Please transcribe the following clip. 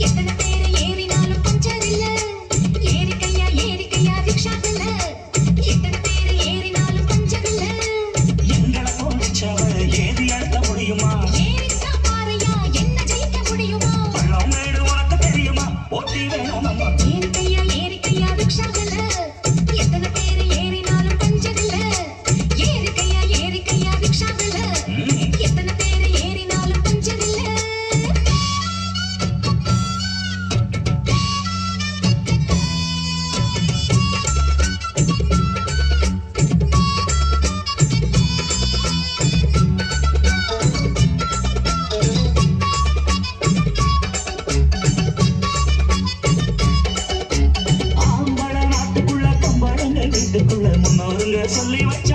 எத்தனை பேரு ஏறினாலும் பஞ்சர் இல்ல. ஏறிக்கையா ஏறிக்கையா ரிக்ஷாக்குள்ள. எத்தனை பேரு ஏறினாலும் பஞ்சர் இல்ல. எங்களை போச்சவ ஏறி அடுத்த முடியுமா? ஏறிக்கா பாறையா என்ன ஜெயிக்க முடியுமா? பள்ளம் மேடு உனக்கு தெரியுமா? போட்டி வேணும் நம்ம. ஏறிக்கையா ஏறிக்கையா ரிக்ஷாக்குள்ள. எத்தனை பேரு ஏறினாலும் பஞ்சர் இல்ல. ஏறிக்கையா ஏறிக்கையா ரிக்ஷாக்குள்ள. எத்தனை பேரு ஏறினாலும் பஞ்சர் இல்ல. ஆம்பள நாட்டுக்குள்ள பொம்பளைங்க வீட்டுக்குள்ள முன்னோருங்க சொல்லி வச்ச